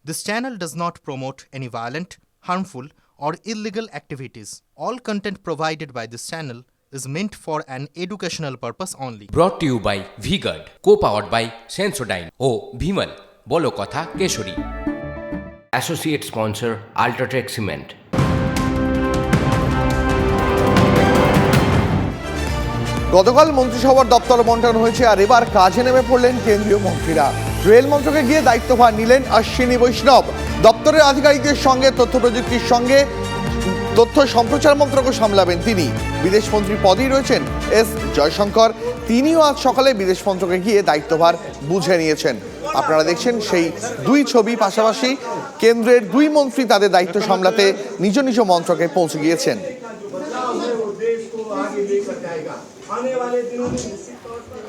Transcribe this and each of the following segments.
This channel does not promote any violent, harmful, or illegal activities. All content provided by this channel is meant for an educational purpose only. Brought to you by V-Guard, co-powered by Sensodyne O Bhimal, বলো কথা Keshari. Associate sponsor Ultratech Cement। গতকাল মন্ত্রিসভার দপ্তর বন্টন হয়েছে, আর এবার কাজে নেমে পড়লেন কেন্দ্রীয় মন্ত্রীরা। রেল মন্ত্রকে গিয়ে দায়িত্বভার নিলেন অশ্বিনী বৈষ্ণব। দপ্তরের আধিকারিকদের সঙ্গে তথ্য প্রযুক্তির সঙ্গে তথ্য সম্প্রচার মন্ত্রকও সামলাবেন তিনি। বিদেশমন্ত্রী পদেই রয়েছেন এস জয়শঙ্কর। তিনিও আজ সকালে বিদেশ মন্ত্রকে গিয়ে দায়িত্বভার বুঝে নিয়েছেন। আপনারা দেখছেন সেই দুই ছবি, পাশাপাশি কেন্দ্রের দুই মন্ত্রী তাদের দায়িত্ব সামলাতে নিজ নিজ মন্ত্রকে পৌঁছে গিয়েছেন। आने वाले दिनों में निश्चित तौर पर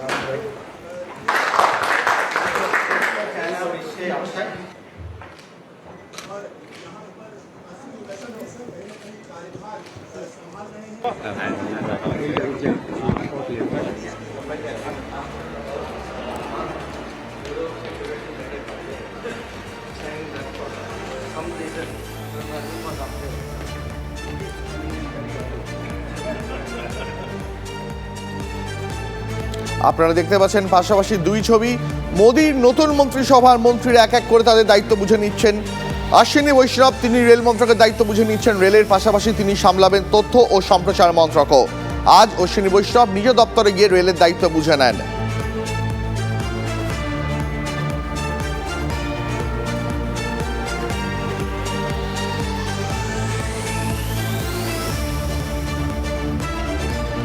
আপনারা দেখতে পাচ্ছেন পাশাপাশি দুই ছবি। মোদির নতুন মন্ত্রিসভার মন্ত্রীরা এক এক করে তাদের দায়িত্ব বুঝে নিচ্ছেন। অশ্বিনী বৈষ্ণব তিনি রেল মন্ত্রকের দায়িত্ব বুঝে নিচ্ছেন। রেলের পাশাপাশি তিনি সামলাবেন তথ্য ও সম্প্রচার মন্ত্রকও। আজ অশ্বিনী বৈষ্ণব নিজ দপ্তরে গিয়ে রেলের দায়িত্ব বুঝে নেন।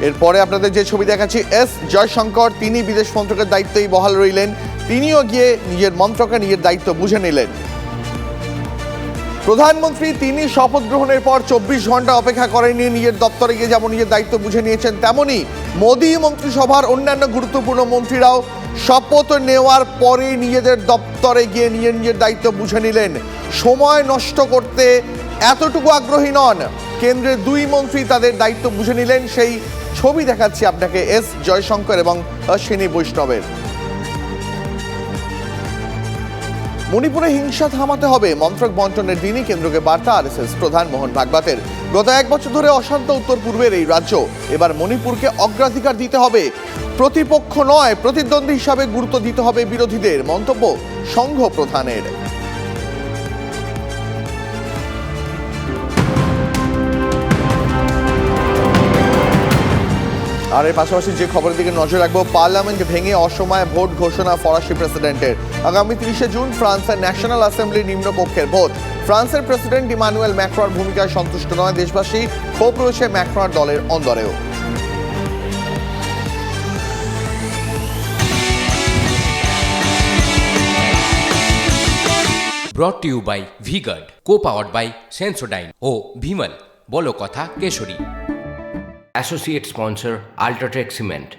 এরপরে আপনাদের যে ছবি দেখাচ্ছি, এস জয়শঙ্কর তিনি বিদেশ মন্ত্রকের দায়িত্বেই বহাল রইলেন। তিনিও গিয়ে নিজের মন্ত্রকে নিজের দায়িত্ব বুঝে নিলেন। প্রধানমন্ত্রী তিনি শপথ গ্রহণের পর 24 ঘন্টা অপেক্ষা করেননি, নিজের দপ্তরে গিয়ে যেমন নিজের দায়িত্ব বুঝে নিয়েছেন, তেমনি মোদী মন্ত্রিসভার অন্যান্য গুরুত্বপূর্ণ মন্ত্রীরাও শপথ নেওয়ার পরে নিজেদের দপ্তরে গিয়ে নিজের দায়িত্ব বুঝে নিলেন। সময় নষ্ট করতে এতটুকু আগ্রহী নন। কেন্দ্রের দুই মন্ত্রী তাদের দায়িত্ব বুঝে নিলেন। সেই ছবি দেখাচ্ছি আপনাকে এস জয়শঙ্কর এবং অশ্বিনী বৈষ্ণবের। মণিপুরে হিংসা থামাতে হবে, মন্ত্রক বন্টনের দিনই কেন্দ্রকে বার্তা আরএসএস প্রধান মোহন ভাগবতের। গত এক বছর ধরে অশান্ত উত্তর পূর্বের এই রাজ্য, এবার মণিপুরকে অগ্রাধিকার দিতে হবে। প্রতিপক্ষ নয়, প্রতিদ্বন্দ্বী হিসাবে গুরুত্ব দিতে হবে বিরোধীদের, মন্তব্য সংঘ প্রধানের। আর এর পাশাপাশি যে খবরের দিকে নজর রাখবো, পার্লামেন্ট ভেঙে অসময়ে ভোট ঘোষণা ফরাসি প্রেসিডেন্টের। আগামী 30শে জুন ফ্রান্সের ন্যাশনাল অ্যাসেম্বলির নিম্নকক্ষের ভোট। ফ্রান্সের প্রেসিডেন্ট ইমানুয়েল ম্যাক্রোর ভূমিকায় সন্তুষ্ট নয় দেশবাসী, ক্ষোভ রয়েছে ম্যাক্রোর দলের অন্দরেও। Brought to you by V-Guard, co-powered by Sensodyne O Bhimal, বলো কথা Keshari. Associate sponsor Ultratech Cement।